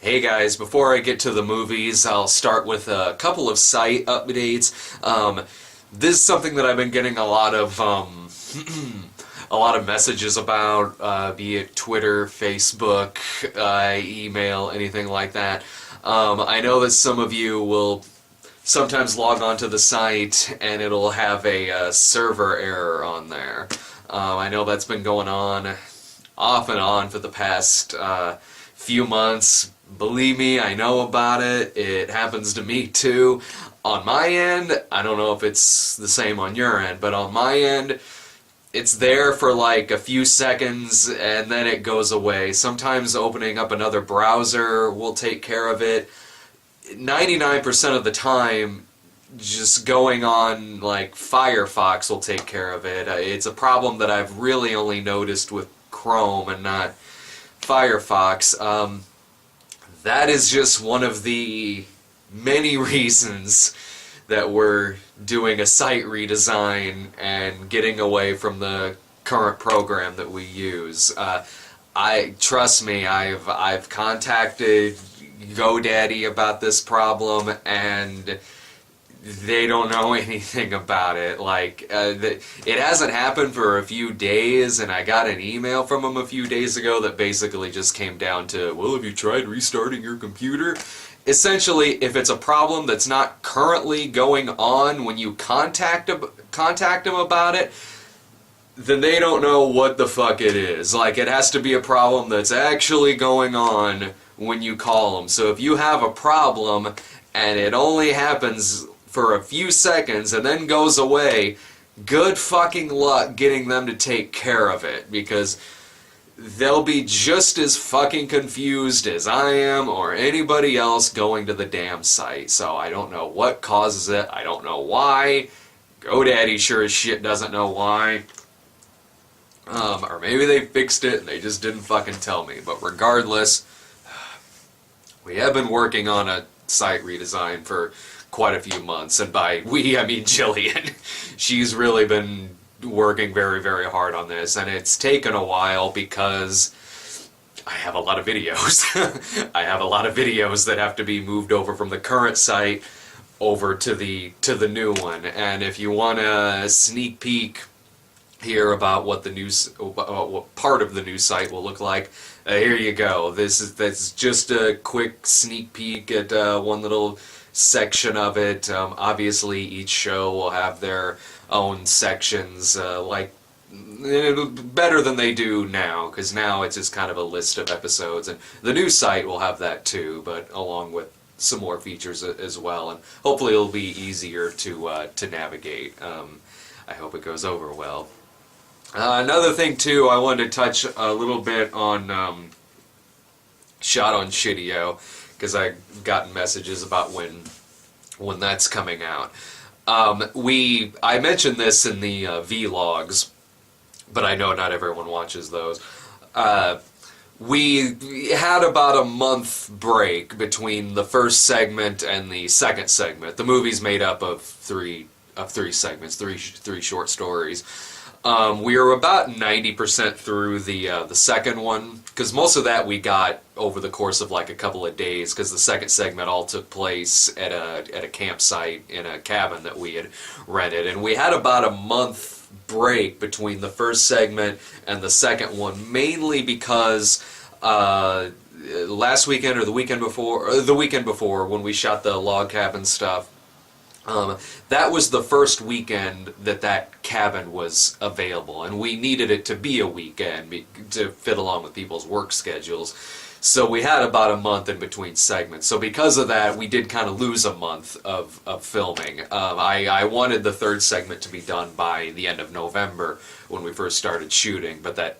Hey guys, before I get to the movies, I'll start with a couple of site updates. This is something that I've been getting a lot of a lot of messages about, be it Twitter, Facebook, email, anything like that. I know that some of you will sometimes log onto the site and it'll have a server error on there. I know that's been going on off and on for the past few months. Believe me, I know about it. It happens to me too. On my end, I don't know if it's the same on your end, but on my end, it's there for like a few seconds and then it goes away. Sometimes opening up another browser will take care of it. 99% of the time, just going on like Firefox will take care of it. It's a problem that I've really only noticed with Chrome and not Firefox. That is just one of the many reasons that we're doing a site redesign and getting away from the current program that we use. Trust me, I've contacted GoDaddy about this problem and they don't know anything about it. It hasn't happened for a few days, and I got an email from them a few days ago that basically just came down to, well, have you tried restarting your computer? Essentially, if it's a problem that's not currently going on when you contact them about it, then they don't know what the fuck it is. Like, it has to be a problem that's actually going on when you call them. So if you have a problem and it only happens for a few seconds and then goes away, good fucking luck getting them to take care of it, because they'll be just as fucking confused as I am or anybody else going to the damn site. So I don't know what causes it. I don't know why. GoDaddy sure as shit doesn't know why. Or maybe they fixed it and they just didn't fucking tell me. But regardless, we have been working on a site redesign for quite a few months, and by we, I mean Jillian. She's really been working very, very hard on this, and it's taken a while because I have a lot of videos. I have a lot of videos that have to be moved over from the current site over to the new one, and if you want a sneak peek here about what what part of the new site will look like, here you go. That's just a quick sneak peek at one little section of it. Obviously, each show will have their own sections, better than they do now, because now it's just kind of a list of episodes, and the new site will have that too, but along with some more features as well, and hopefully it'll be easier to navigate. I hope it goes over well. Another thing too, I wanted to touch a little bit on Shot on Shittio, because I've gotten messages about when that's coming out. I mentioned this in the vlogs, but I know not everyone watches those. We had about a month break between the first segment and the second segment. The movie's made up of three segments, three short stories. We were about 90% through the second one, because most of that we got over the course of like a couple of days, because the second segment all took place at a campsite in a cabin that we had rented, and we had about a month break between the first segment and the second one, mainly because last weekend or the weekend before when we shot the log cabin stuff, that was the first weekend that cabin was available, and we needed it to be a weekend to fit along with people's work schedules. So we had about a month in between segments. So because of that, we did kind of lose a month of filming. I wanted the third segment to be done by the end of November when we first started shooting, but that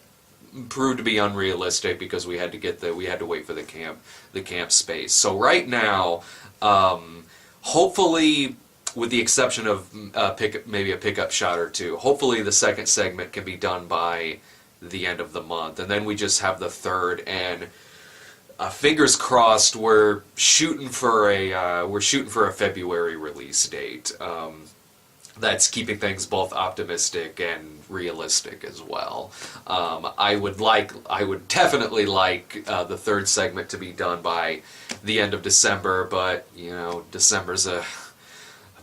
proved to be unrealistic because we had to wait for the camp space. So right now, hopefully, with the exception of maybe a pickup shot or two, hopefully the second segment can be done by the end of the month, and then we just have the third. And fingers crossed, we're shooting for a February release date. that's keeping things both optimistic and realistic as well. I would definitely like the third segment to be done by the end of December, but you know, December's a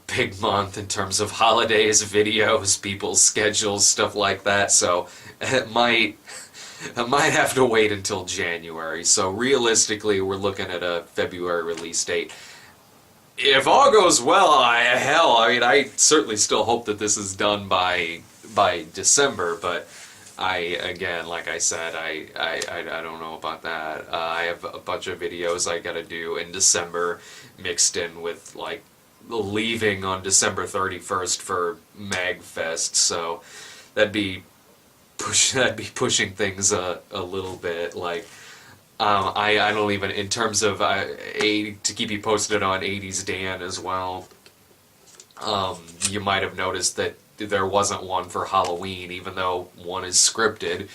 big month in terms of holidays, videos, people's schedules, stuff like that. So I might have to wait until January. So realistically, we're looking at a February release date. If all goes well, I certainly still hope that this is done by December, but again, like I said, I don't know about that. I have a bunch of videos I gotta do in December, mixed in with, like, leaving on December 31st for MagFest, so that'd be pushing things a little bit, like, I don't even, in terms of, to keep you posted on 80s Dan as well, you might have noticed that there wasn't one for Halloween, even though one is scripted.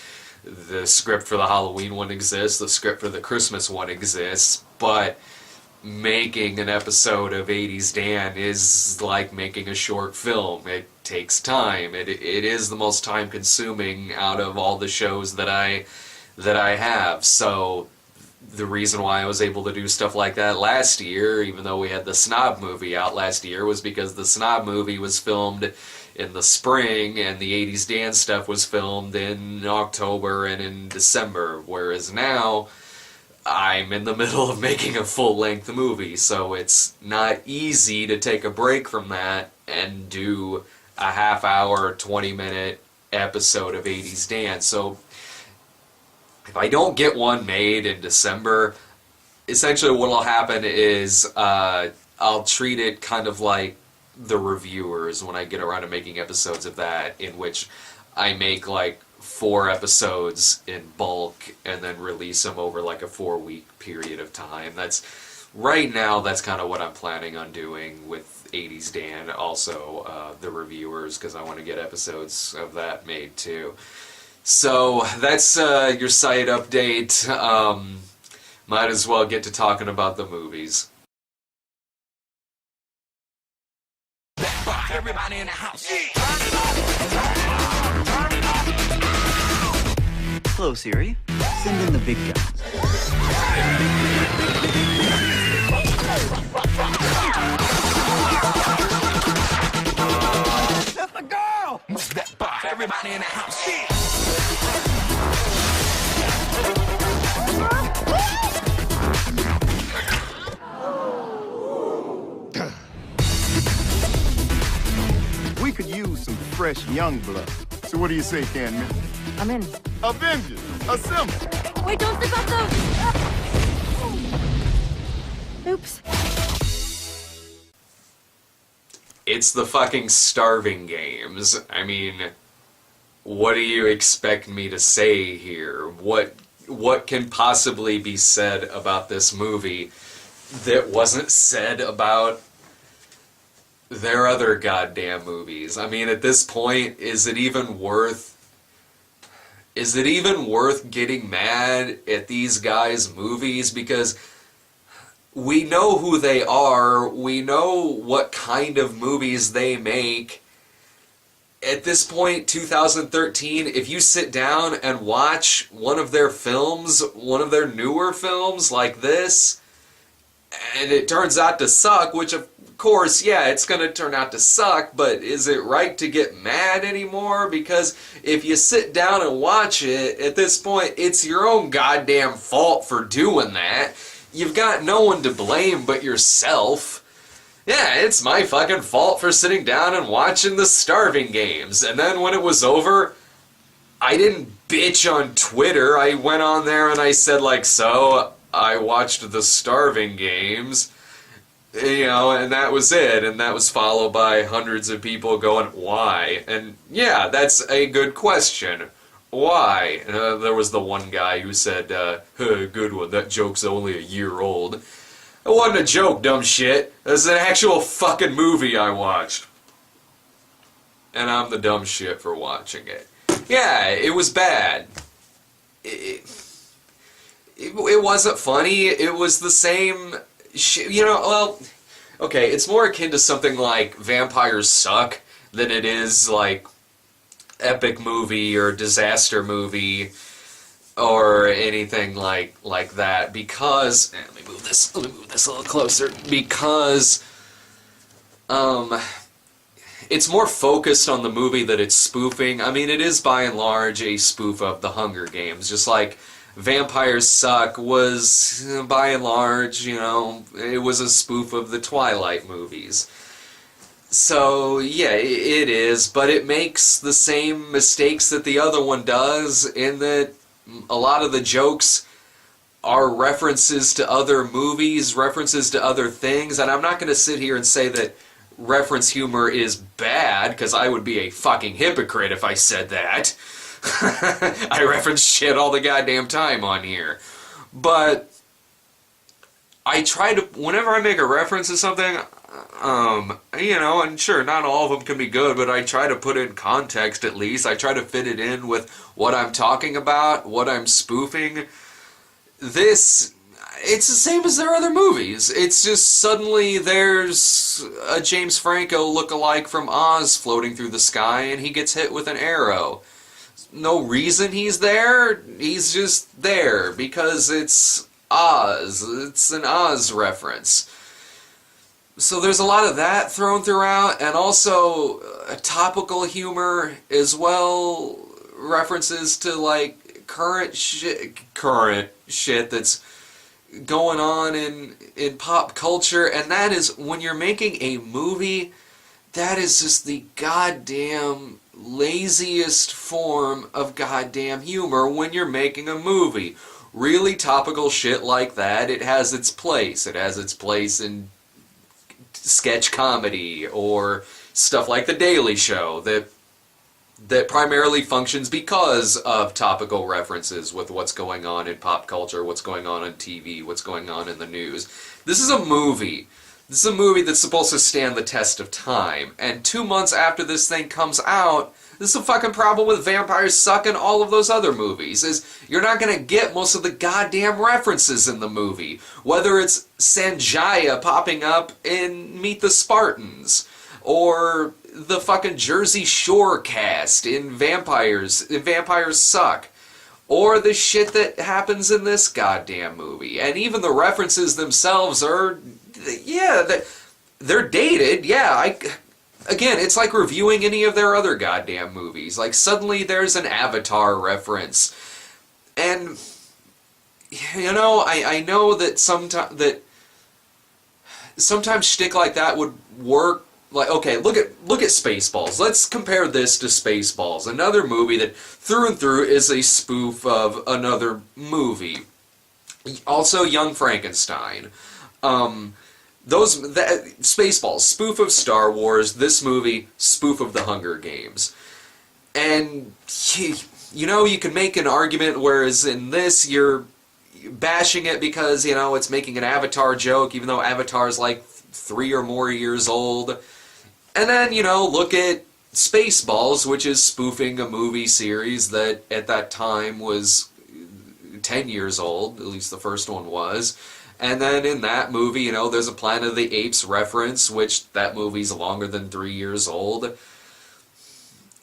The script for the Halloween one exists, the script for the Christmas one exists, but making an episode of 80s Dan is like making a short film. It takes time. It is the most time consuming out of all the shows that I have. So the reason why I was able to do stuff like that last year, even though we had the Snob movie out last year, was because the Snob movie was filmed in the spring and the 80s Dan stuff was filmed in October and in December, whereas now I'm in the middle of making a full-length movie, so it's not easy to take a break from that and do a half-hour, 20-minute episode of 80s Dan. So if I don't get one made in December, essentially what will happen is I'll treat it kind of like The Reviewers when I get around to making episodes of that, in which I make like 4 episodes in bulk and then release them over like a 4-week period of time. Right now, that's kind of what I'm planning on doing with 80s Dan, also The Reviewers, because I want to get episodes of that made too. So that's your site update. Might as well get to talking about the movies. Everybody in the house. Hello, Siri. Send in the big guns. That's the girl. Move that bar. Everybody in the house. We could use some fresh young blood. So what do you say, Canman? I'm in. Avengers, assemble! Wait, don't step out the... Oops. It's the fucking Starving Games. I mean, what do you expect me to say here? What can possibly be said about this movie that wasn't said about their other goddamn movies? I mean, at this point, is it even worth getting mad at these guys' movies? Because we know who they are, we know what kind of movies they make. At this point, 2013, if you sit down and watch one of their films, one of their newer films like this, and it turns out to suck, which of course, yeah, it's going to turn out to suck, but is it right to get mad anymore? Because if you sit down and watch it, at this point, it's your own goddamn fault for doing that. You've got no one to blame but yourself. Yeah, it's my fucking fault for sitting down and watching the Starving Games. And then when it was over, I didn't bitch on Twitter. I went on there and I said, like, so I watched the Starving Games, you know, and that was it. And that was followed by hundreds of people going, why? And yeah, that's a good question. Why? There was the one guy who said, good one, that joke's only a year old. It wasn't a joke, dumb shit. It was an actual fucking movie I watched. And I'm the dumb shit for watching it. Yeah, it was bad. It wasn't funny. It was the same shit. You know, well, okay, it's more akin to something like Vampires Suck than it is like epic movie or disaster movie or anything like that, because let me move this a little closer, because it's more focused on the movie that it's spoofing. I mean, it is by and large a spoof of the Hunger Games, just like Vampires Suck was, by and large, it was a spoof of the Twilight movies. So, yeah, it is, but it makes the same mistakes that the other one does, in that a lot of the jokes are references to other movies, references to other things, and I'm not going to sit here and say that reference humor is bad, because I would be a fucking hypocrite if I said that. I reference shit all the goddamn time on here. But I try to, whenever I make a reference to something, and sure, not all of them can be good, but I try to put it in context at least. I try to fit it in with what I'm talking about, what I'm spoofing. This, it's the same as their other movies. It's just suddenly there's a James Franco look-alike from Oz floating through the sky, and he gets hit with an arrow. No reason he's there, he's just there, because it's Oz. It's an Oz reference. So there's a lot of that thrown throughout, and also topical humor as well, references to like current shit that's going on in pop culture, and that is, when you're making a movie, that is just the goddamn laziest form of goddamn humor when you're making a movie. Really topical shit like that, it has its place. It has its place in sketch comedy or stuff like The Daily Show that primarily functions because of topical references with what's going on in pop culture, what's going on TV, what's going on in the news. This is a movie. This is a movie that's supposed to stand the test of time. And 2 months after this thing comes out, this is a fucking problem with Vampires Suck and all of those other movies, is you're not going to get most of the goddamn references in the movie. Whether it's Sanjaya popping up in Meet the Spartans, or the fucking Jersey Shore cast in Vampires Suck, or the shit that happens in this goddamn movie. And even the references themselves are, yeah, they're dated, yeah. Again, it's like reviewing any of their other goddamn movies. Like, suddenly there's an Avatar reference. And, I know that sometimes shtick like that would work. Like, okay, look at Spaceballs. Let's compare this to Spaceballs, another movie that through and through is a spoof of another movie. Also, Young Frankenstein. Spaceballs, spoof of Star Wars. This movie, spoof of the Hunger Games. And, you can make an argument, whereas in this, you're bashing it because, it's making an Avatar joke, even though Avatar's like 3 or more years old. And then, look at Spaceballs, which is spoofing a movie series that at that time was 10 years old, at least the first one was. And then in that movie, there's a Planet of the Apes reference, which that movie's longer than 3 years old.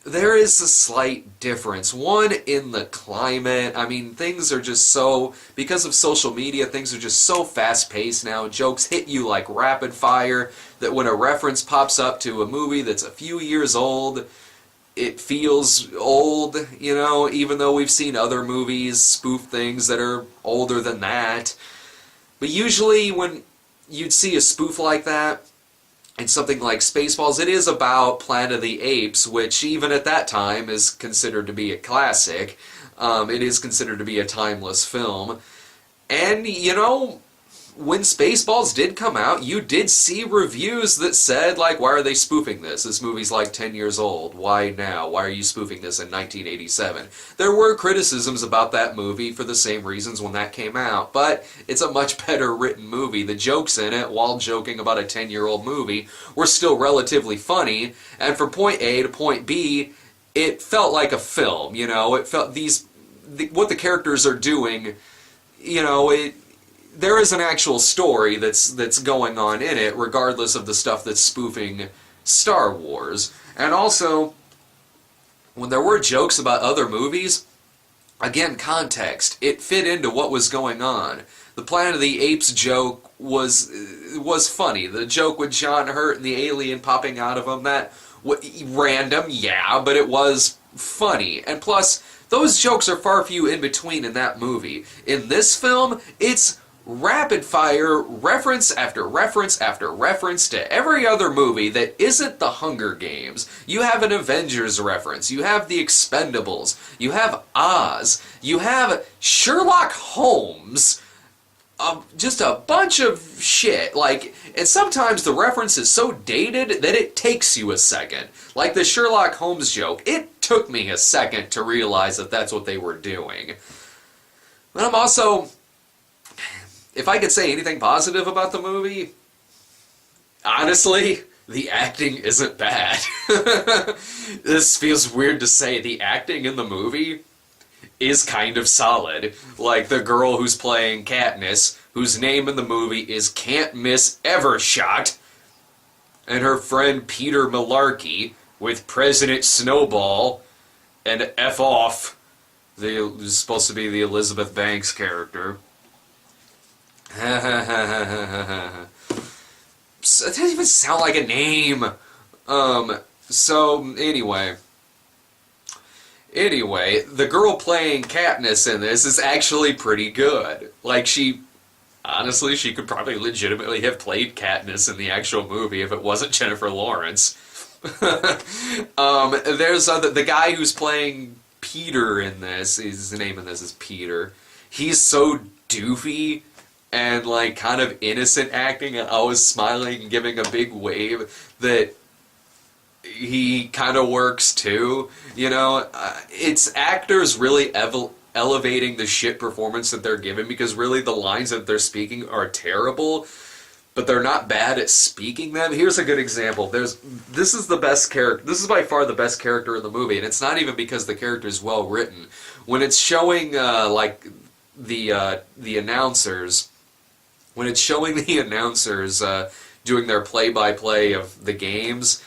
There is a slight difference. One, in the climate. I mean, things are just so, because of social media, things are just so fast-paced now. Jokes hit you like rapid fire, that when a reference pops up to a movie that's a few years old, it feels old, even though we've seen other movies spoof things that are older than that. But usually when you'd see a spoof like that, in something like Spaceballs, it is about Planet of the Apes, which even at that time is considered to be a classic. It is considered to be a timeless film. And, when Spaceballs did come out, you did see reviews that said, like, why are they spoofing this? This movie's like 10 years old. Why now? Why are you spoofing this in 1987? There were criticisms about that movie for the same reasons when that came out, but it's a much better written movie. The jokes in it, while joking about a 10-year-old movie, were still relatively funny, and from point A to point B, it felt like a film, It felt what the characters are doing, there is an actual story that's going on in it, regardless of the stuff that's spoofing Star Wars. And also, when there were jokes about other movies, again, context. It fit into what was going on. The Planet of the Apes joke was funny. The joke with John Hurt and the alien popping out of him, that random, yeah, but it was funny. And plus, those jokes are far few in between in that movie. In this film, it's rapid fire, reference after reference after reference to every other movie that isn't The Hunger Games. You have an Avengers reference, you have The Expendables, you have Oz, you have Sherlock Holmes, just a bunch of shit. Like, and sometimes the reference is so dated that it takes you a second. Like the Sherlock Holmes joke, it took me a second to realize that that's what they were doing. But I'm also... If I could say anything positive about the movie, honestly, the acting isn't bad. This feels weird to say. The acting in the movie is kind of solid. Like the girl who's playing Katniss, whose name in the movie is Can't Miss Evershot, and her friend Peter Malarkey with President Snowball and F off, who's supposed to be the Elizabeth Banks character. It doesn't even sound like a name. So anyway, the girl playing Katniss in this is actually pretty good. Like, honestly, she could probably legitimately have played Katniss in the actual movie if it wasn't Jennifer Lawrence. There's the guy who's playing Peter in this. His name in this is Peter. He's so doofy and like kind of innocent acting, and always smiling and giving a big wave, that he kind of works too. You know, it's actors really elevating the shit performance that they're giving, because really the lines that they're speaking are terrible, but they're not bad at speaking them. Here's a good example. This is the best character. This is by far the best character in the movie, and it's not even because the character is well written. When it's showing like the announcers. When it's showing the announcers doing their play-by-play of the games,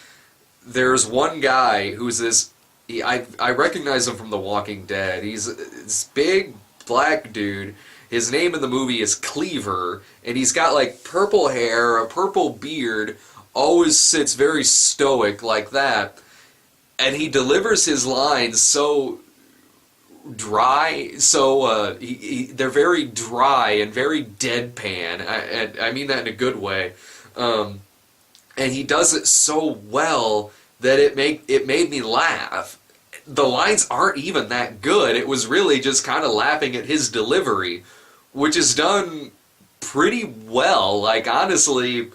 there's one guy who's this... I recognize him from The Walking Dead. He's this big black dude. His name in the movie is Cleaver, and he's got like purple hair, a purple beard, always sits very stoic like that, and he delivers his lines so dry, so they're very dry and very deadpan. I mean that in a good way, and he does it so well that it made me laugh. The lines aren't even that good. It was really just kind of laughing at his delivery, which is done pretty well. Like, honestly,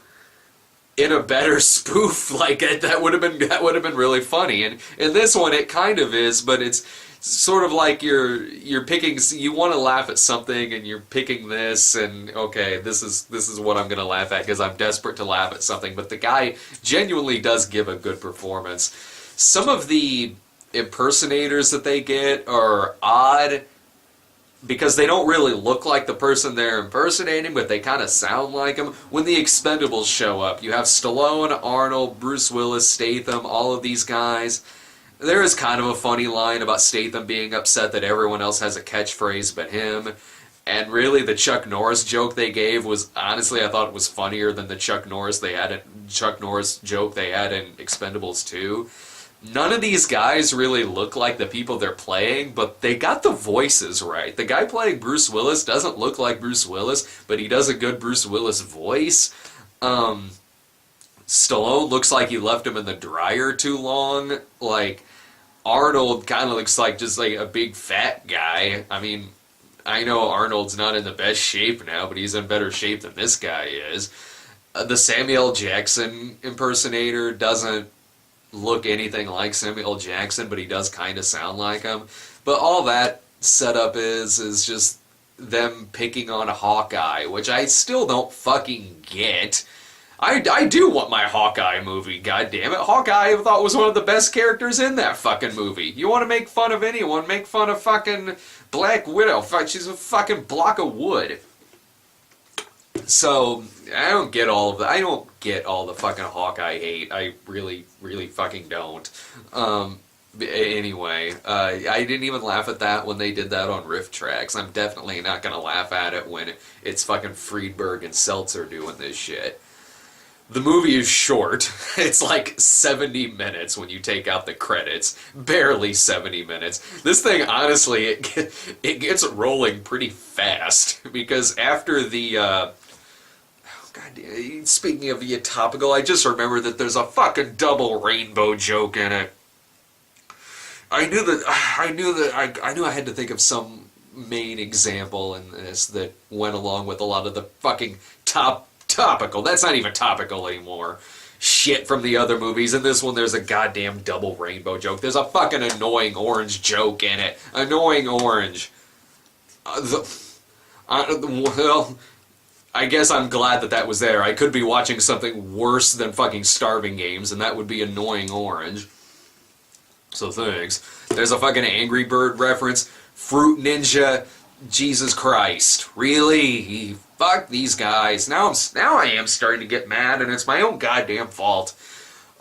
in a better spoof, like that would have been really funny. And in this one, it kind of is, but it's sort of like you're picking. You want to laugh at something, and you're picking this, and okay, this is what I'm gonna laugh at because I'm desperate to laugh at something. But the guy genuinely does give a good performance. Some of the impersonators that they get are odd, because they don't really look like the person they're impersonating, but they kind of sound like them. When the Expendables show up, you have Stallone, Arnold, Bruce Willis, Statham, all of these guys. There is kind of a funny line about Statham being upset that everyone else has a catchphrase but him. And really, the Chuck Norris joke they gave was, honestly, I thought it was funnier than the Chuck Norris joke they had in Expendables 2. None of these guys really look like the people they're playing, but they got the voices right. The guy playing Bruce Willis doesn't look like Bruce Willis, but he does a good Bruce Willis voice. Stallone looks like you left him in the dryer too long. Like, Arnold kind of looks like just like a big fat guy. I mean, I know Arnold's not in the best shape now, but he's in better shape than this guy is. The Samuel L. Jackson impersonator doesn't look anything like Samuel L. Jackson, but he does kind of sound like him. But all that setup is just them picking on Hawkeye, which I still don't fucking get. I do want my Hawkeye movie, goddammit. Hawkeye I thought was one of the best characters in that fucking movie. You want to make fun of anyone, make fun of fucking Black Widow. She's a fucking block of wood. So I don't get all of the. I don't get all the fucking Hawkeye hate. I really, really fucking don't. Anyway, I didn't even laugh at that when they did that on Riff Tracks. I'm definitely not gonna laugh at it when it's fucking Friedberg and Seltzer doing this shit. The movie is short. It's like 70 minutes when you take out the credits. Barely 70 minutes. This thing, honestly, it gets rolling pretty fast. Because after the, God, speaking of the topical, I just remember that there's a fucking double rainbow joke in it. I knew I had to think of some main example in this that went along with a lot of the fucking topical. That's not even topical anymore. Shit from the other movies. In this one, there's a goddamn double rainbow joke. There's a fucking annoying orange joke in it. Annoying orange. Well, I guess I'm glad that was there. I could be watching something worse than fucking Starving Games, and that would be Annoying Orange. So thanks. There's a fucking Angry Bird reference. Fruit Ninja. Jesus Christ. Really? Fuck these guys. Now I am starting to get mad, and it's my own goddamn fault.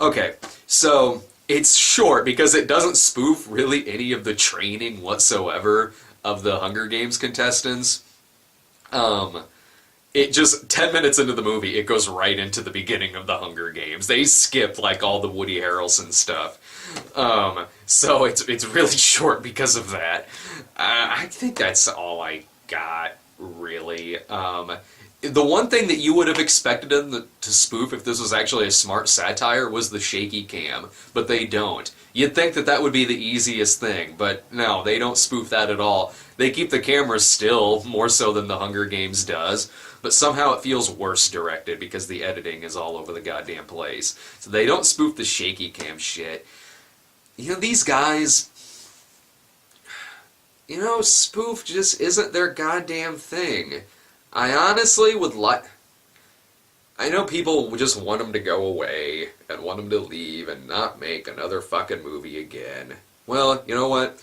Okay, so it's short because it doesn't spoof really any of the training whatsoever of the Hunger Games contestants. It just 10 minutes into the movie, it goes right into the beginning of the Hunger Games. They skip like all the Woody Harrelson stuff. So it's really short because of that. I think that's all I got, really. The one thing that you would have expected them to spoof if this was actually a smart satire was the shaky cam, but they don't. You'd think that would be the easiest thing, but no, they don't spoof that at all. They keep the camera still, more so than the Hunger Games does, but somehow it feels worse directed because the editing is all over the goddamn place. So they don't spoof the shaky cam shit. You know, these guys, you know, spoof just isn't their goddamn thing. I honestly would like... I know people just want them to go away and want them to leave and not make another fucking movie again. Well, you know what?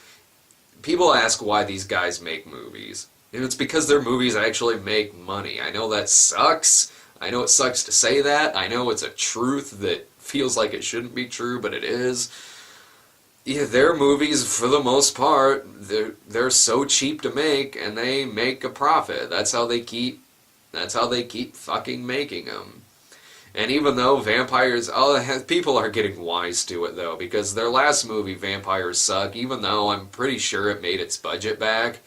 People ask why these guys make movies. And it's because their movies actually make money. I know that sucks. I know it sucks to say that. I know it's a truth that feels like it shouldn't be true, but it is. Yeah, their movies, for the most part, they're so cheap to make, and they make a profit. That's how they keep fucking making them. And even though vampires, people are getting wise to it though, because their last movie, Vampires Suck, even though I'm pretty sure it made its budget back,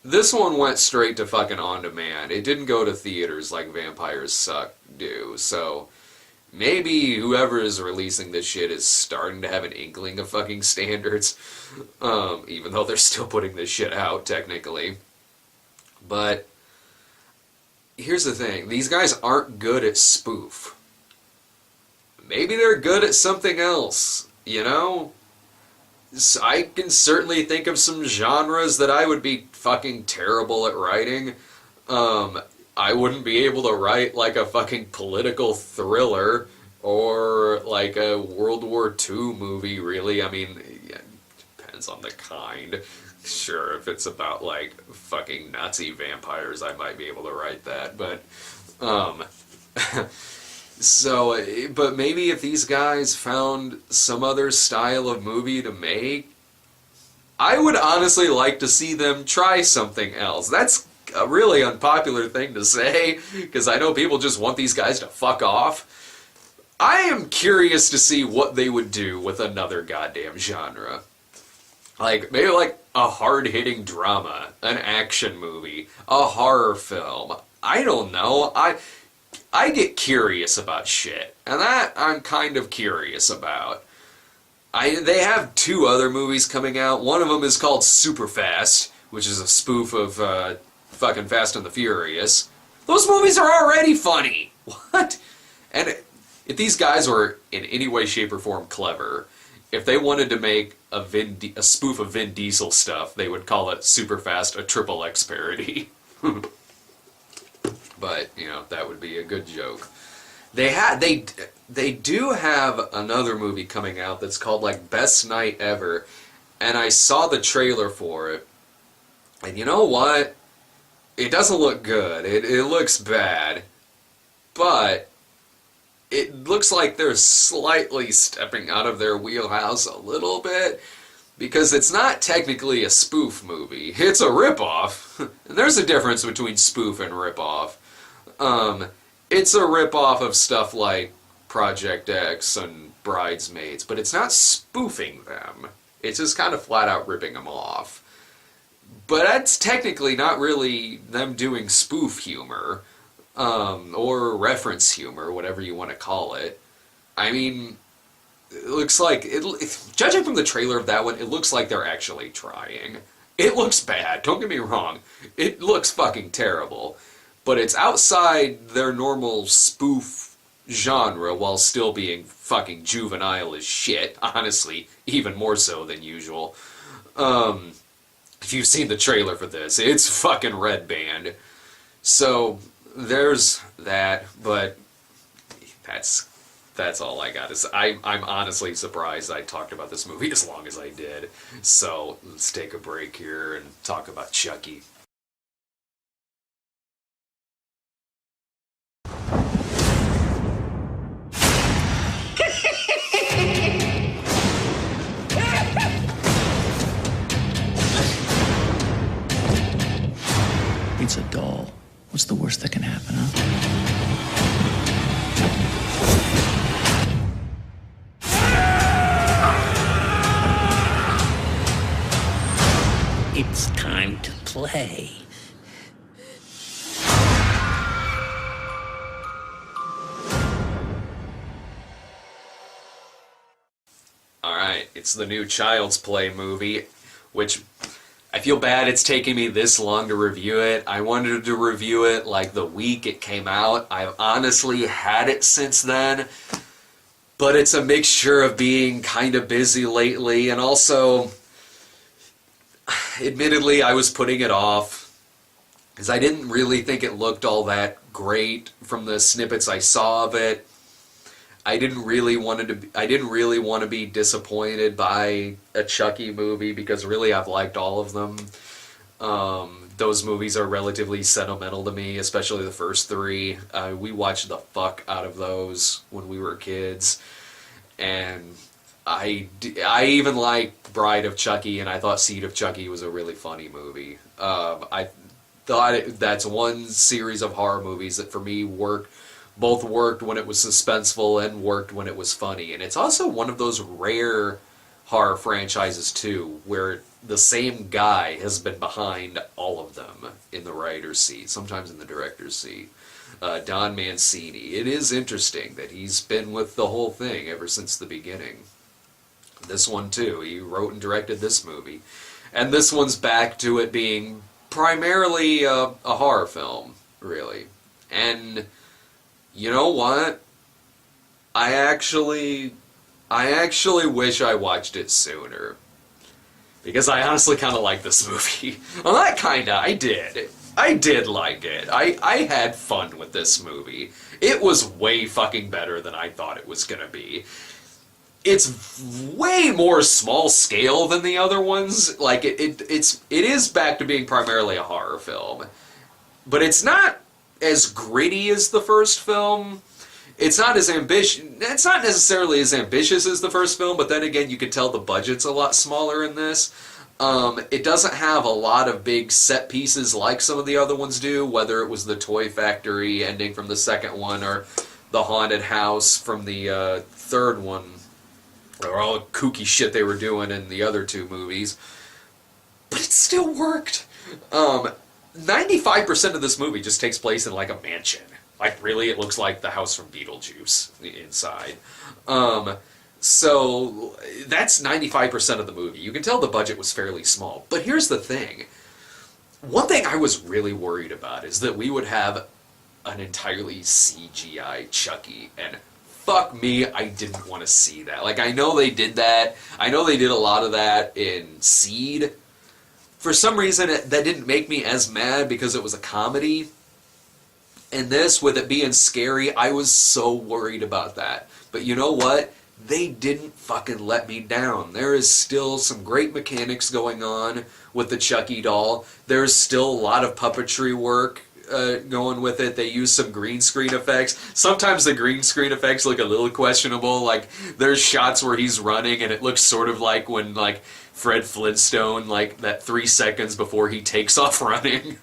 this one went straight to fucking on demand. It didn't go to theaters like Vampires Suck do. So maybe whoever is releasing this shit is starting to have an inkling of fucking standards, even though they're still putting this shit out technically. But here's the thing, these guys aren't good at spoof. Maybe they're good at something else, you know? So I can certainly think of some genres that I would be fucking terrible at writing. I wouldn't be able to write like a fucking political thriller or like a World War II movie, really. I mean, yeah, depends on the kind. Sure, if it's about, like, fucking Nazi vampires, I might be able to write that, but, but maybe if these guys found some other style of movie to make, I would honestly like to see them try something else. That's a really unpopular thing to say, because I know people just want these guys to fuck off. I am curious to see what they would do with another goddamn genre. Like, maybe like a hard-hitting drama, an action movie, a horror film. I don't know. I get curious about shit, and that I'm kind of curious about. They have 2 other movies coming out. One of them is called Superfast, which is a spoof of fucking Fast and the Furious. Those movies are already funny! What? And if these guys were in any way, shape, or form clever, if they wanted to make a spoof of Vin Diesel stuff, they would call it Superfast, a Triple X parody. But, you know, that would be a good joke. They do have another movie coming out that's called, like, Best Night Ever, and I saw the trailer for it, and you know what? it doesn't look good. It looks bad. But it looks like they're slightly stepping out of their wheelhouse a little bit, because it's not technically a spoof movie. It's a ripoff. And there's a difference between spoof and ripoff. It's a ripoff of stuff like Project X and Bridesmaids, but it's not spoofing them. It's just kind of flat out ripping them off. But that's technically not really them doing spoof humor. Or reference humor, whatever you want to call it. I mean, it looks like, judging from the trailer of that one, it looks like they're actually trying. It looks bad, don't get me wrong. It looks fucking terrible. But it's outside their normal spoof genre while still being fucking juvenile as shit, honestly, even more so than usual. If you've seen the trailer for this, it's fucking Red Band. So there's that, but that's all I got. I'm honestly surprised I talked about this movie as long as I did. So let's take a break here and talk about Chucky. It's a doll. What's the worst that can happen, huh? It's time to play. Alright, it's the new Child's Play movie, which I feel bad it's taking me this long to review it. I wanted to review it like the week it came out. I've honestly had it since then, but it's a mixture of being kind of busy lately and also, admittedly, I was putting it off because I didn't really think it looked all that great from the snippets I saw of it. I didn't really want to be disappointed by a Chucky movie because really I've liked all of them. Those movies are relatively sentimental to me, especially the first three. We watched the fuck out of those when we were kids, and I even liked Bride of Chucky, and I thought Seed of Chucky was a really funny movie. I thought that's one series of horror movies that for me both worked when it was suspenseful and worked when it was funny. And it's also one of those rare horror franchises, too, where the same guy has been behind all of them in the writer's seat, sometimes in the director's seat. Don Mancini. It is interesting that he's been with the whole thing ever since the beginning. This one, too. He wrote and directed this movie. And this one's back to it being primarily a horror film, really. And you know what? I actually wish I watched it sooner. Because I honestly kind of like this movie. Well, not kinda, I did. I did like it. I had fun with this movie. It was way fucking better than I thought it was gonna be. It's way more small scale than the other ones. Like, it is back to being primarily a horror film. But it's not as gritty as the first film. It's not as ambitious. It's not necessarily as ambitious as the first film, but then again, you can tell the budget's a lot smaller in this. It doesn't have a lot of big set pieces like some of the other ones do, whether it was the toy factory ending from the second one or the haunted house from the third one, or all the kooky shit they were doing in the other two movies. But it still worked. 95% of this movie just takes place in, like, a mansion. Like, really, it looks like the house from Beetlejuice inside. So, that's 95% of the movie. You can tell the budget was fairly small. But here's the thing. One thing I was really worried about is that we would have an entirely CGI Chucky. And fuck me, I didn't want to see that. Like, I know they did that. I know they did a lot of that in Seed. For some reason, that didn't make me as mad because it was a comedy. And this, with it being scary, I was so worried about that. But you know what? they didn't fucking let me down. There is still some great mechanics going on with the Chucky doll. There's still a lot of puppetry work going with it. They use some green screen effects. Sometimes the green screen effects look a little questionable. Like, there's shots where he's running and it looks sort of like when, like, Fred Flintstone, like, that 3 seconds before he takes off running.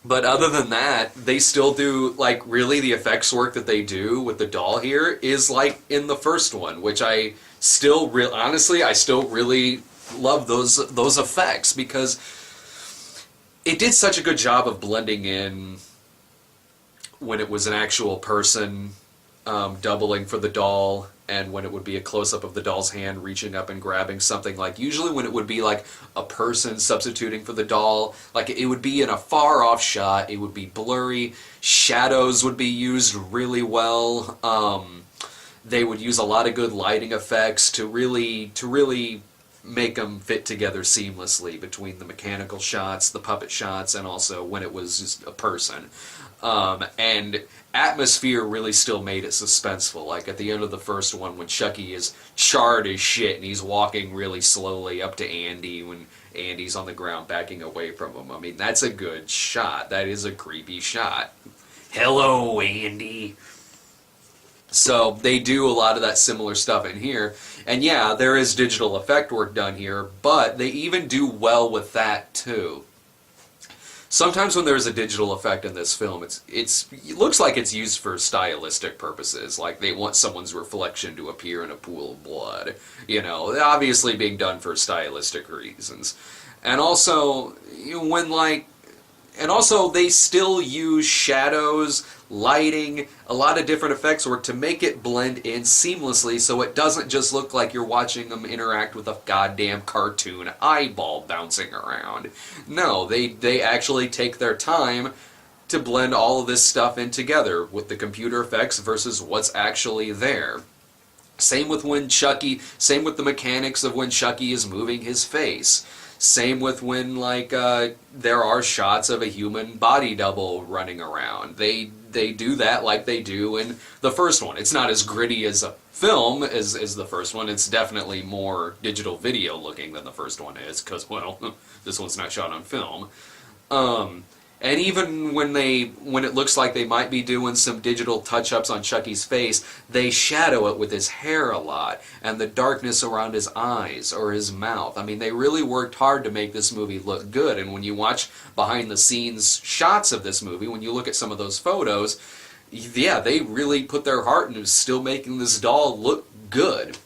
But other than that, they still do, like, really the effects work that they do with the doll here is like in the first one, which I still honestly, I still really love those effects, because it did such a good job of blending in when it was an actual person doubling for the doll, and when it would be a close-up of the doll's hand reaching up and grabbing something. Like, usually when it would be like a person substituting for the doll, like, it would be in a far-off shot, it would be blurry, shadows would be used really well, they would use a lot of good lighting effects to really make them fit together seamlessly between the mechanical shots, the puppet shots, and also when it was just a person. And atmosphere really still made it suspenseful. Like at the end of the first one, when Chucky is charred as shit and he's walking really slowly up to Andy when Andy's on the ground backing away from him. I mean, that's a good shot. That is a creepy shot. Hello, Andy. So they do a lot of that similar stuff in here. And yeah, there is digital effect work done here, but they even do well with that too. Sometimes when there's a digital effect in this film, it looks like it's used for stylistic purposes, like they want someone's reflection to appear in a pool of blood. You know, obviously being done for stylistic reasons. And also, they still use shadows, lighting, a lot of different effects work to make it blend in seamlessly so it doesn't just look like you're watching them interact with a goddamn cartoon eyeball bouncing around. No, they actually take their time to blend all of this stuff in together with the computer effects versus what's actually there. Same with the mechanics of when Chucky is moving his face. Same with when, like, there are shots of a human body double running around. They do that like they do in the first one. It's not as gritty as a film as the first one. It's definitely more digital video looking than the first one is, because, well, this one's not shot on film. And even when it looks like they might be doing some digital touch-ups on Chucky's face, they shadow it with his hair a lot, and the darkness around his eyes or his mouth. I mean, they really worked hard to make this movie look good, and when you watch behind-the-scenes shots of this movie, when you look at some of those photos, yeah, they really put their heart into still making this doll look good.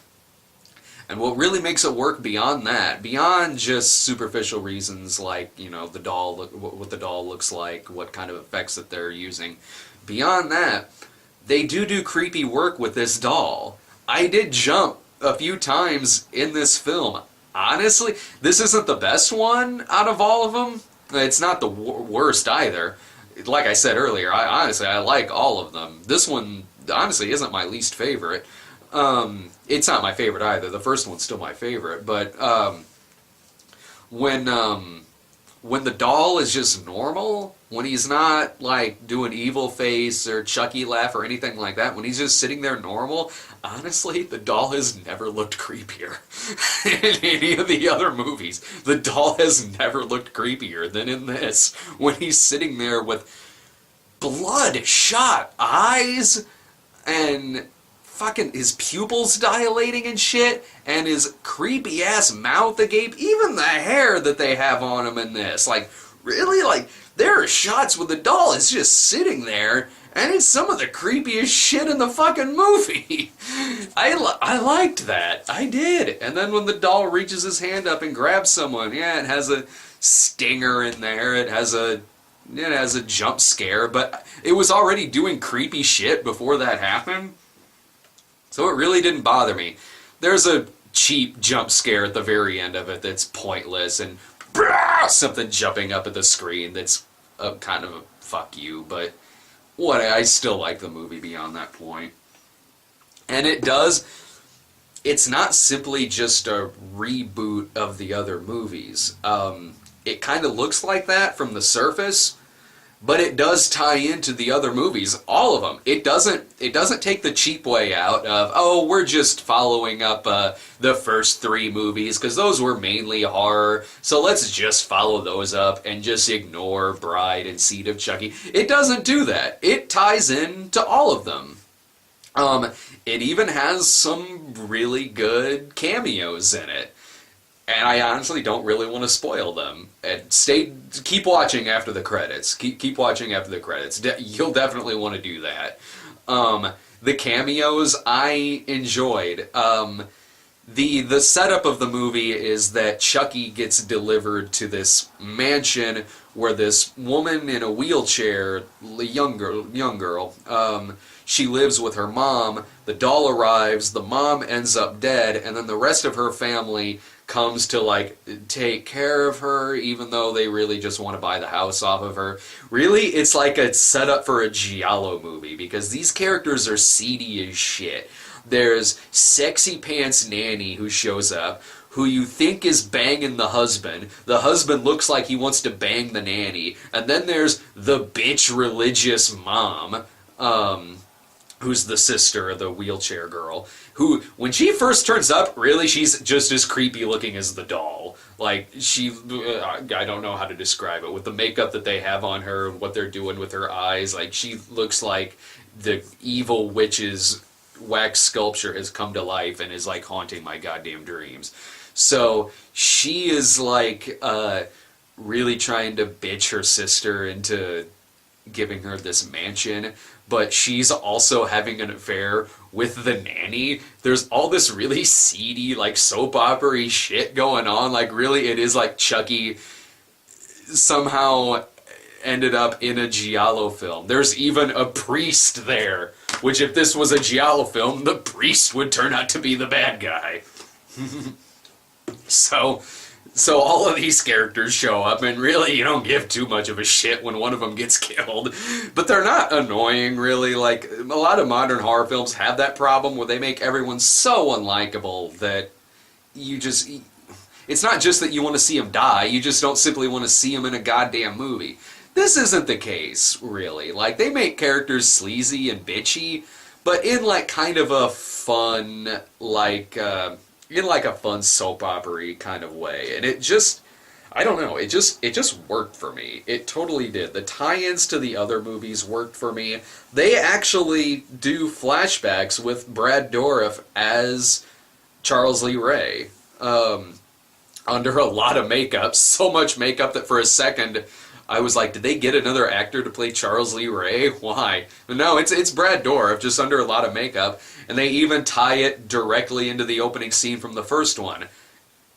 And what really makes it work beyond that, beyond just superficial reasons like, you know, the doll, what the doll looks like, what kind of effects that they're using, beyond that, they do creepy work with this doll. I did jump a few times in this film. Honestly, this isn't the best one out of all of them. It's not the worst either. Like I said earlier, I like all of them. This one, honestly, isn't my least favorite. It's not my favorite either. The first one's still my favorite, but when the doll is just normal, when he's not like doing evil face or Chucky laugh or anything like that, when he's just sitting there normal, honestly, the doll has never looked creepier in any of the other movies. The doll has never looked creepier than in this, when he's sitting there with bloodshot eyes and fucking his pupils dilating and shit, and his creepy ass mouth agape, even the hair that they have on him in this. Like, really? Like, there are shots where the doll is just sitting there, and it's some of the creepiest shit in the fucking movie. I liked that. I did. And then when the doll reaches his hand up and grabs someone, yeah, it has a stinger in there, it has a jump scare, but it was already doing creepy shit before that happened. So it really didn't bother me. There's a cheap jump scare at the very end of it that's pointless, and something jumping up at the screen that's kind of a fuck you, but what, I still like the movie beyond that point. And it's not simply just a reboot of the other movies. It kind of looks like that from the surface, but it does tie into the other movies, all of them. It doesn't take the cheap way out of, oh, we're just following up the first 3 movies because those were mainly horror, so let's just follow those up and just ignore Bride and Seed of Chucky. It doesn't do that. It ties in to all of them. It even has some really good cameos in it. And I honestly don't really want to spoil them. And keep watching after the credits. Keep watching after the credits. You'll definitely want to do that. The cameos I enjoyed. The setup of the movie is that Chucky gets delivered to this mansion where this woman in a wheelchair, young girl, she lives with her mom. The doll arrives, the mom ends up dead, and then the rest of her family comes to, like, take care of her, even though they really just want to buy the house off of her. Really, it's like a setup for a giallo movie, because these characters are seedy as shit. There's Sexy Pants Nanny who shows up, who you think is banging the husband. The husband looks like he wants to bang the nanny. And then there's the bitch religious mom, who's the sister of the wheelchair girl, who, when she first turns up, really, she's just as creepy looking as the doll. Like, I don't know how to describe it. With the makeup that they have on her and what they're doing with her eyes, like, she looks like the evil witch's wax sculpture has come to life and is, like, haunting my goddamn dreams. So, she is, like, really trying to bitch her sister into giving her this mansion, but she's also having an affair with the nanny. There's all this really seedy, like, soap opera-y shit going on. Like, really, it is like Chucky somehow ended up in a giallo film. There's even a priest there, which, if this was a giallo film, the priest would turn out to be the bad guy. So all of these characters show up, and really you don't give too much of a shit when one of them gets killed. But they're not annoying, really. Like, a lot of modern horror films have that problem where they make everyone so unlikable that you just... It's not just that you want to see them die, you just don't simply want to see them in a goddamn movie. This isn't the case, really. Like, they make characters sleazy and bitchy, but in, like, kind of a fun, like... in like a fun soap opera-y kind of way. And it just, I don't know, it just worked for me. It totally did. The tie-ins to the other movies worked for me. They actually do flashbacks with Brad Dourif as Charles Lee Ray. Under a lot of makeup. So much makeup that for a second I was like, did they get another actor to play Charles Lee Ray? Why? But no, it's Brad Dourif, just under a lot of makeup. And they even tie it directly into the opening scene from the first one.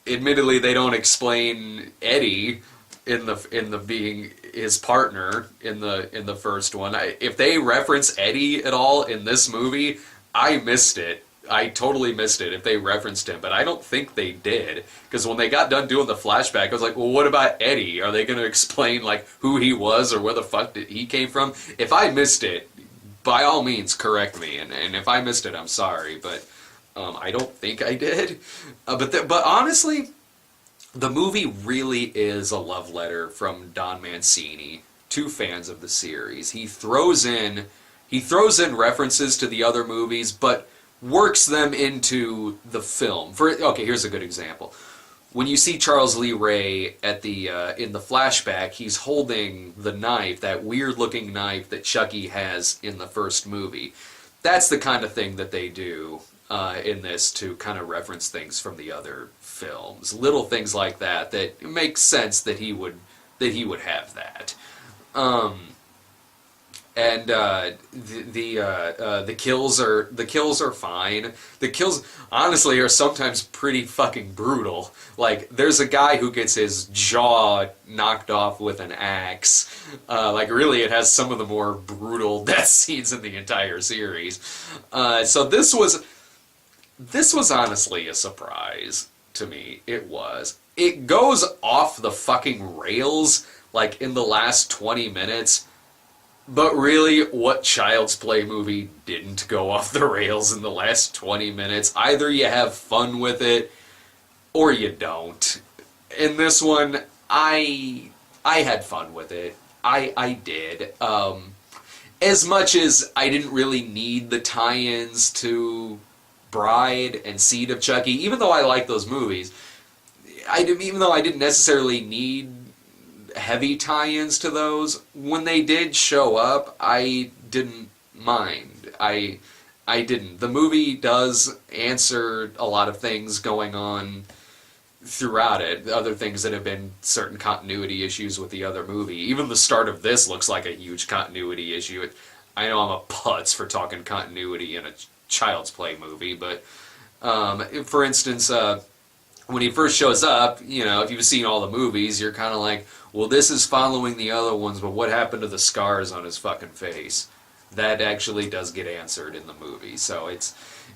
Admittedly, they don't explain Eddie in the being his partner in the first one. If they reference Eddie at all in this movie, I missed it. I totally missed it if they referenced him, but I don't think they did. Because when they got done doing the flashback, I was like, well, what about Eddie? Are they going to explain, like, who he was or where the fuck did he came from? If I missed it, by all means, correct me. And if I missed it, I'm sorry, but I don't think I did. But honestly, the movie really is a love letter from Don Mancini to fans of the series. He throws in references to the other movies, but works them into the film. Okay, here's a good example. When you see Charles Lee Ray at in the flashback, he's holding the knife, that weird-looking knife that Chucky has in the first movie. That's the kind of thing that they do in this to kind of reference things from the other films. Little things like that that make sense that he would have that. And the kills are fine. The kills, honestly, are sometimes pretty fucking brutal. Like, there's a guy who gets his jaw knocked off with an axe. Like, really, it has some of the more brutal death scenes in the entire series. So this was honestly a surprise to me. It was. It goes off the fucking rails, like, in the last 20 minutes. But really, what Child's Play movie didn't go off the rails in the last 20 minutes? Either you have fun with it, or you don't. In this one, I had fun with it. I did. As much as I didn't really need the tie-ins to Bride and Seed of Chucky, even though I like those movies, even though I didn't necessarily need heavy tie-ins to those, when they did show up, I didn't mind. I didn't. The movie does answer a lot of things going on throughout it, other things that have been certain continuity issues with the other movie. Even the start of this looks like a huge continuity issue. I know I'm a putz for talking continuity in a Child's Play movie, but for instance, when he first shows up, you know, if you've seen all the movies, you're kind of like, well, this is following the other ones, but what happened to the scars on his fucking face? That actually does get answered in the movie. So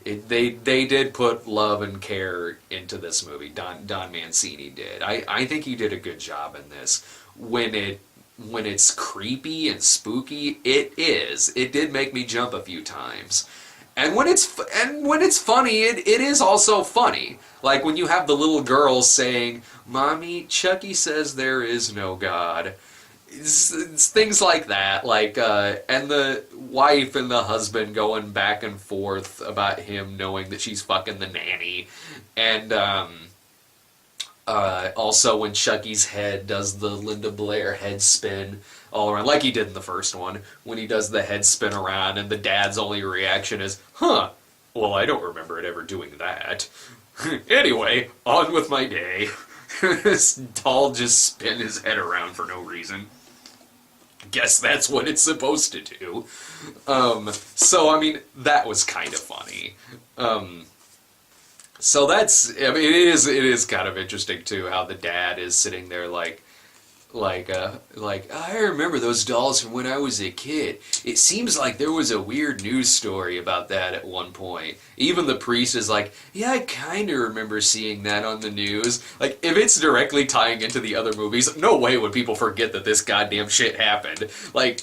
they did put love and care into this movie. Don Mancini did. I think he did a good job in this. When it's creepy and spooky, it is. It did make me jump a few times. And when it's funny, it is also funny. Like when you have the little girl saying, "Mommy, Chucky says there is no God." It's things like that, like, and the wife and the husband going back and forth about him knowing that she's fucking the nanny, and also when Chucky's head does the Linda Blair head spin all around, like he did in the first one, when he does the head spin around, and the dad's only reaction is, "Huh, well, I don't remember it ever doing that." Anyway, on with my day. This doll just spin his head around for no reason. Guess that's what it's supposed to do. So, I mean, that was kind of funny. So that's, I mean, it is kind of interesting, too, how the dad is sitting there like, I remember those dolls from when I was a kid. It seems like there was a weird news story about that at one point. Even the priest is like, yeah, I kind of remember seeing that on the news. Like, if it's directly tying into the other movies, no way would people forget that this goddamn shit happened. Like,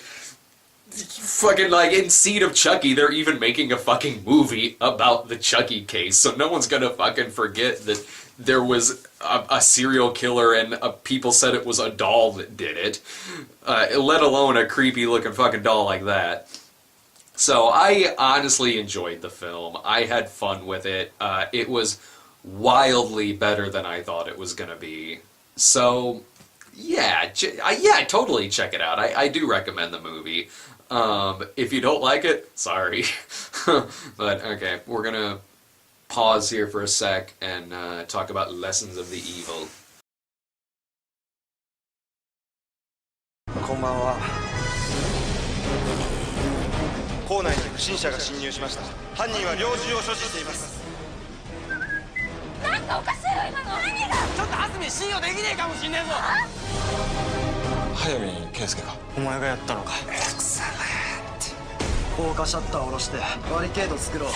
fucking, like, in Seed of Chucky, they're even making a fucking movie about the Chucky case, so no one's gonna fucking forget that there was a serial killer and people said it was a doll that did it, let alone a creepy-looking fucking doll like that. So I honestly enjoyed the film. I had fun with it. It was wildly better than I thought it was going to be. So, yeah, totally check it out. I do recommend the movie. If you don't like it, sorry. But, okay, we're going to pause here for a sec and talk about Lessons of the Evil. こんばんは。校内に不審者が侵入しました。犯人は猟銃を所持しています。なんかおかしいよ今の。何が？ちょっと安住信用できねえかもしんねえぞ。早見圭介か。お前がやったのか。エクセレント。防火シャッターを下ろしてバリケード作ろう。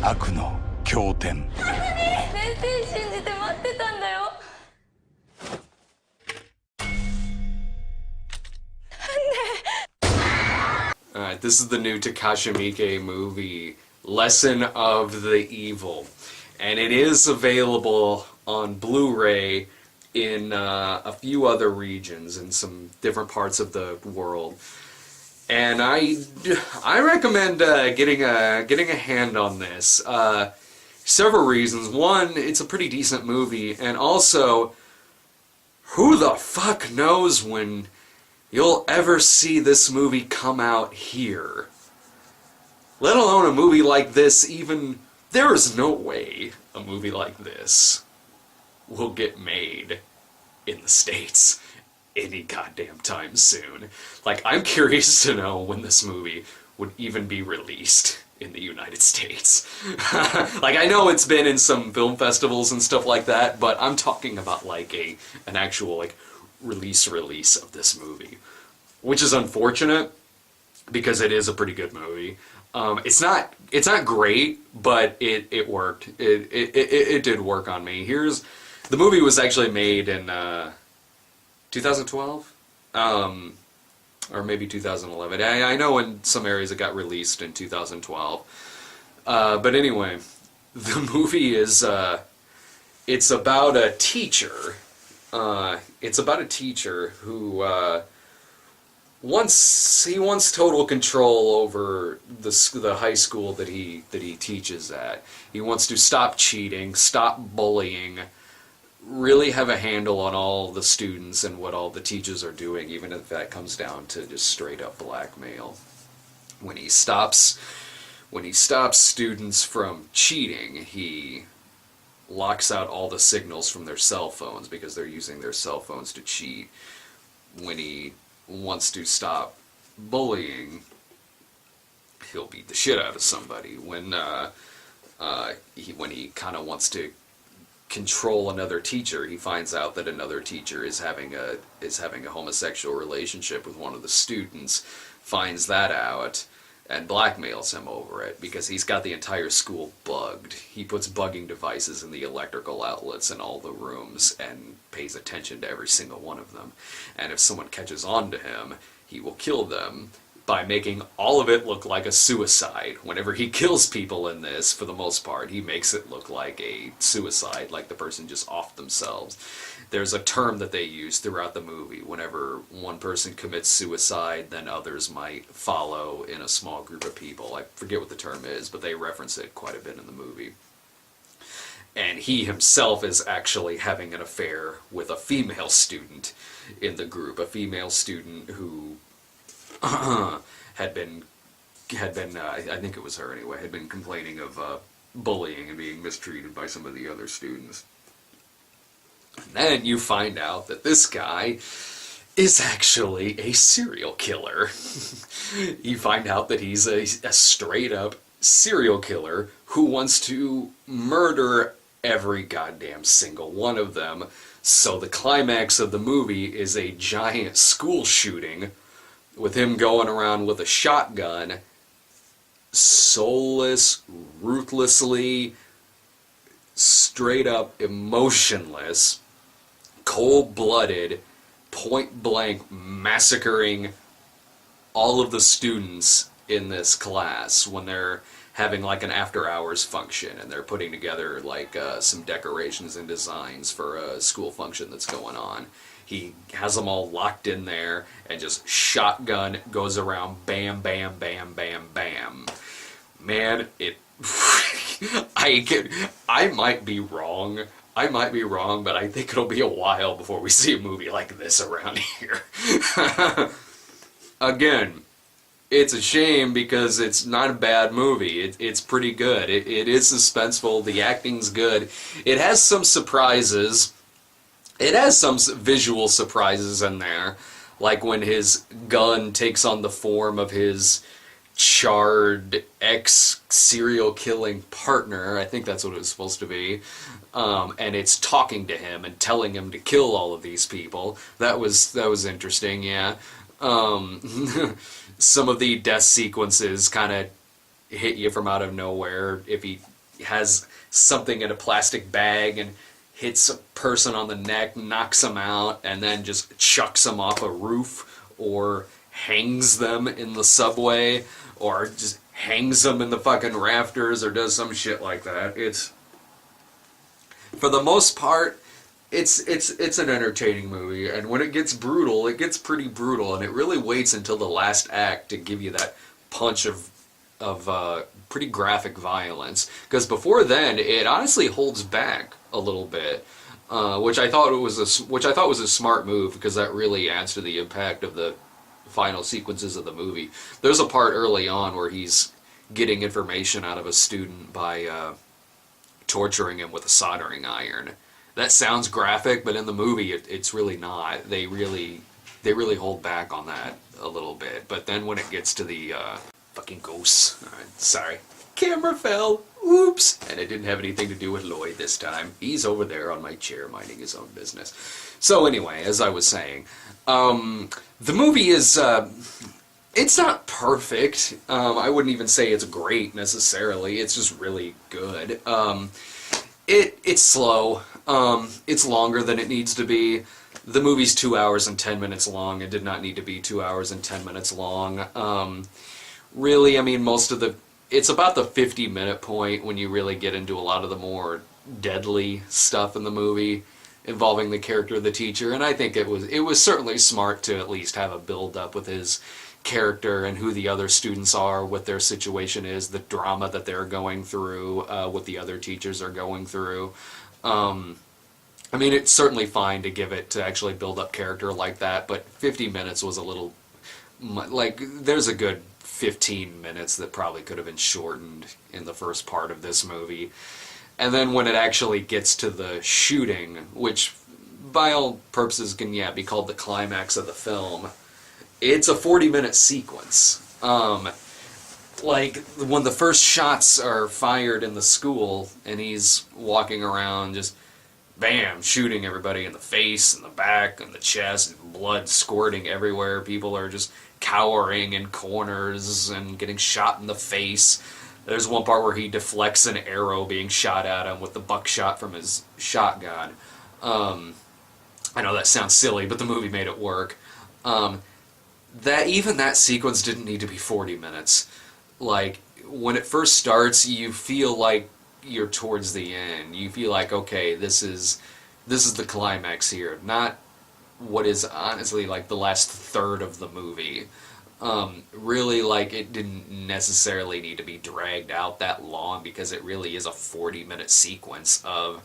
悪の経典。先生信じて待ってたんだよ。 Alright, this is the new Takashi Miike movie, Lesson of the Evil. And it is available on Blu-ray in a few other regions, in some different parts of the world. And I recommend getting a hand on this. Several reasons. One, it's a pretty decent movie, and also, who the fuck knows when you'll ever see this movie come out here? Let alone a movie like this, even... There is no way a movie like this will get made in the States any goddamn time soon. Like, I'm curious to know when this movie would even be released in the United States. Like, I know it's been in some film festivals and stuff like that, but I'm talking about, like, an actual, like, release of this movie. Which is unfortunate, because it is a pretty good movie. It's not great, but it worked. It did work on me. The movie was actually made in 2012, or maybe 2011. I know in some areas it got released in 2012. But anyway, the movie is, it's about a teacher. It's about a teacher who, wants total control over the high school that he teaches at. He wants to stop cheating, stop bullying, really have a handle on all the students and what all the teachers are doing, even if that comes down to just straight up blackmail. When he stops students from cheating, he locks out all the signals from their cell phones because they're using their cell phones to cheat. When he wants to stop bullying, he'll beat the shit out of somebody. When he kind of wants to control another teacher, he finds out that another teacher is having a homosexual relationship with one of the students, finds that out, and blackmails him over it because he's got the entire school bugged. He puts bugging devices in the electrical outlets in all the rooms and pays attention to every single one of them. And if someone catches on to him, he will kill them by making all of it look like a suicide. Whenever he kills people in this, for the most part, he makes it look like a suicide, like the person just offed themselves. There's a term that they use throughout the movie. Whenever one person commits suicide, then others might follow in a small group of people. I forget what the term is, but they reference it quite a bit in the movie. And he himself is actually having an affair with a female student in the group. A female student who had been I think it was her anyway, had been complaining of bullying and being mistreated by some of the other students. And then you find out that this guy is actually a serial killer. You find out that he's a straight up serial killer who wants to murder every goddamn single one of them. So the climax of the movie is a giant school shooting with him going around with a shotgun, soulless, ruthlessly, straight up emotionless, cold-blooded, point-blank massacring all of the students in this class when they're having like an after-hours function and they're putting together like some decorations and designs for a school function that's going on. He has them all locked in there and just shotgun goes around, bam, bam, bam, bam, bam. Man, I might be wrong. But I think it'll be a while before we see a movie like this around here. Again, it's a shame because it's not a bad movie. It's pretty good. It is suspenseful. The acting's good. It has some surprises. It has some visual surprises in there, like when his gun takes on the form of his charred ex-serial killing partner. I think that's what it was supposed to be. And it's talking to him and telling him to kill all of these people. That was interesting, yeah. Some of the death sequences kind of hit you from out of nowhere. If he has something in a plastic bag and hits a person on the neck, knocks them out, and then just chucks them off a roof, or hangs them in the subway, or just hangs them in the fucking rafters, or does some shit like that. It's, for the most part, it's an entertaining movie, and when it gets brutal, it gets pretty brutal, and it really waits until the last act to give you that punch of pretty graphic violence, because before then it honestly holds back a little bit, which I thought was a smart move, because that really adds to the impact of the final sequences of the movie. There's a part early on where he's getting information out of a student by torturing him with a soldering iron. That sounds graphic, but in the movie it's really not. They really hold back on that a little bit. But then when it gets to the fucking ghosts, sorry, camera fell, oops, and it didn't have anything to do with Lloyd this time. He's over there on my chair minding his own business. So anyway, as I was saying, the movie is, it's not perfect. I wouldn't even say it's great necessarily. It's just really good. It's slow. It's longer than it needs to be. The movie's 2 hours and 10 minutes long. It did not need to be 2 hours and 10 minutes long. Really, I mean, most of the it's about the 50-minute point when you really get into a lot of the more deadly stuff in the movie involving the character of the teacher, and I think it was certainly smart to at least have a build up with his character and who the other students are, what their situation is, the drama that they're going through, what the other teachers are going through. I mean, it's certainly fine to give it to actually build up character like that, but 50 minutes was a little, like, there's a good 15 minutes that probably could have been shortened in the first part of this movie. And then when it actually gets to the shooting, which by all purposes can, be called the climax of the film, it's a 40-minute sequence. Like, when the first shots are fired in the school, and he's walking around just, bam, shooting everybody in the face, and the back, and the chest, and blood squirting everywhere. People are just cowering in corners and getting shot in the face. There's one part where he deflects an arrow being shot at him with the buckshot from his shotgun. I know that sounds silly, but the movie made it work. That sequence didn't need to be 40 minutes. Like, when it first starts, you feel like you're towards the end. You feel like, okay, this is the climax here, not what is honestly like the last third of the movie. Really, like, it didn't necessarily need to be dragged out that long, because it really is a 40-minute sequence of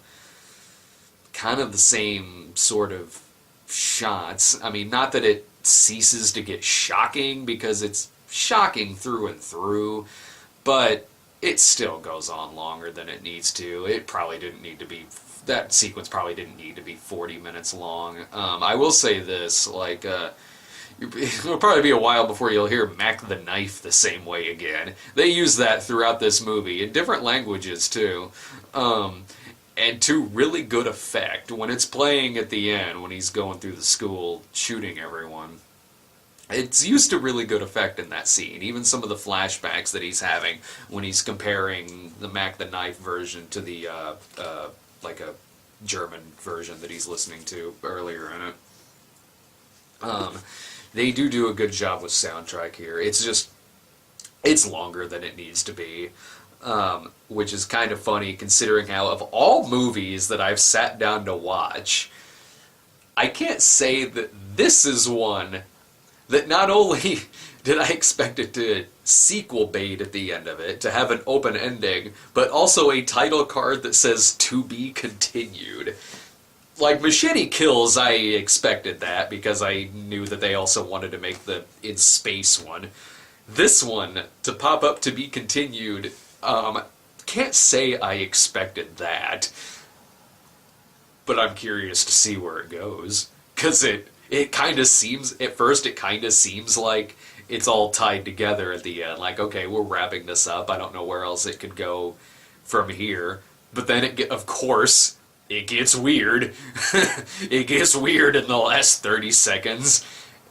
kind of the same sort of shots. I mean, not that it ceases to get shocking, because it's shocking through and through, but it still goes on longer than it needs to. It probably didn't need to be, that sequence probably didn't need to be 40 minutes long. I will say this, like, it'll probably be a while before you'll hear Mac the Knife the same way again. They use that throughout this movie, in different languages too. And to really good effect. When it's playing at the end, when he's going through the school shooting everyone, it's used to really good effect in that scene. Even some of the flashbacks that he's having when he's comparing the Mac the Knife version to the, like a German version that he's listening to earlier in it. They do a good job with soundtrack here. It's just, it's longer than it needs to be. Which is kind of funny, considering how, of all movies that I've sat down to watch, I can't say that this is one that not only did I expect it to sequel bait at the end of it, to have an open ending, but also a title card that says "To Be Continued." Like, Machete Kills, I expected that, because I knew that they also wanted to make the in space one. This one, to pop up "To Be Continued," can't say I expected that, but I'm curious to see where it goes, because it kind of seems, at first it kind of seems like it's all tied together at the end, like, okay, we're wrapping this up, I don't know where else it could go from here, but then of course, it gets weird. It gets weird in the last 30 seconds,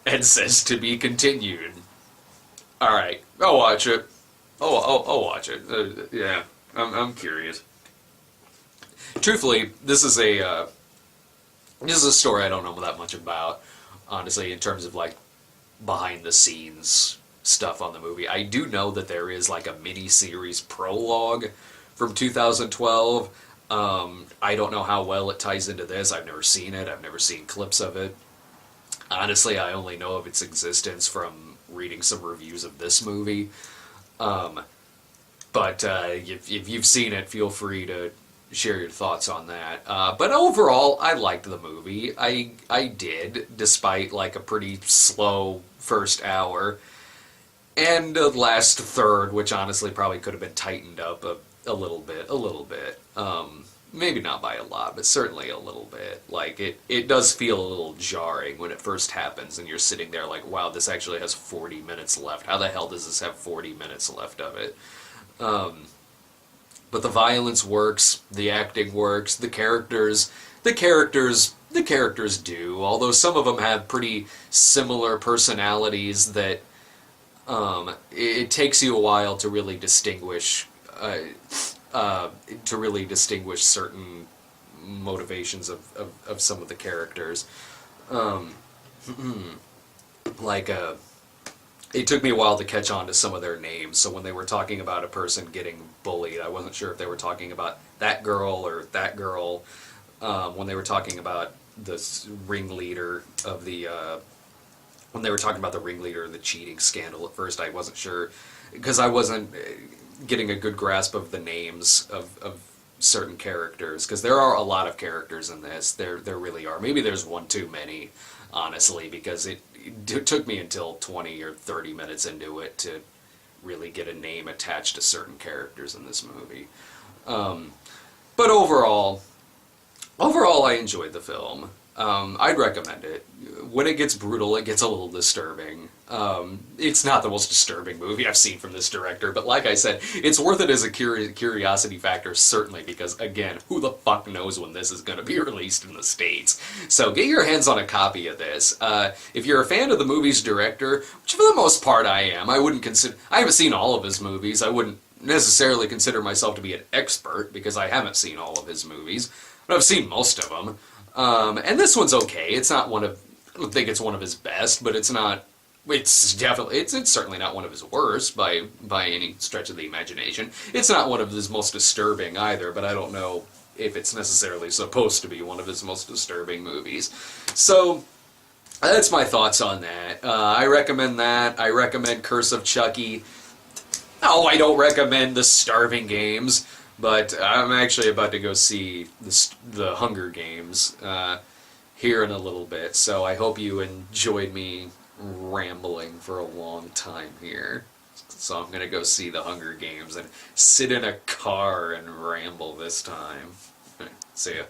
and says "To Be Continued." Alright, I'll watch it. I'll watch it. Yeah, I'm curious. Truthfully, this is a story I don't know that much about, honestly, in terms of, like, behind the scenes stuff on the movie. I do know that there is, like, a mini-series prologue from 2012. I don't know how well it ties into this. I've never seen it. I've never seen clips of it. Honestly, I only know of its existence from reading some reviews of this movie. But if you've seen it, feel free to share your thoughts on that. But overall, I liked the movie. I did, despite, like, a pretty slow first hour. And the last third, which honestly probably could have been tightened up a little bit. Maybe not by a lot, but certainly a little bit. Like, it does feel a little jarring when it first happens, and you're sitting there like, wow, this actually has 40 minutes left. How the hell does this have 40 minutes left of it? But the violence works, the acting works, the characters do, although some of them have pretty similar personalities that it takes you a while to really distinguish certain motivations of some of the characters. Like, it took me a while to catch on to some of their names. So when they were talking about a person getting bullied, I wasn't sure if they were talking about that girl or that girl. When they were talking about the ringleader of the when they were talking about the ringleader of the cheating scandal, at first I wasn't sure because I wasn't getting a good grasp of the names of certain characters, because there are a lot of characters in this. There really are. Maybe there's one too many, honestly, because it took me until 20 or 30 minutes into it to really get a name attached to certain characters in this movie. But overall, I enjoyed the film. I'd recommend it. When it gets brutal, it gets a little disturbing. It's not the most disturbing movie I've seen from this director, but like I said, it's worth it as a curiosity factor, certainly, because, again, who the fuck knows when this is going to be released in the States. So get your hands on a copy of this. If you're a fan of the movie's director, which for the most part I am, I haven't seen all of his movies. I wouldn't necessarily consider myself to be an expert, because I haven't seen all of his movies, but I've seen most of them. And this one's okay. It's not I don't think it's one of his best, but it's certainly not one of his worst by any stretch of the imagination. It's not one of his most disturbing either, but I don't know if it's necessarily supposed to be one of his most disturbing movies. So, that's my thoughts on that. I recommend that. I recommend Curse of Chucky. No, I don't recommend The Starving Games. But I'm actually about to go see the Hunger Games here in a little bit, so I hope you enjoyed me rambling for a long time here. So I'm going to go see the Hunger Games and sit in a car and ramble this time. See ya.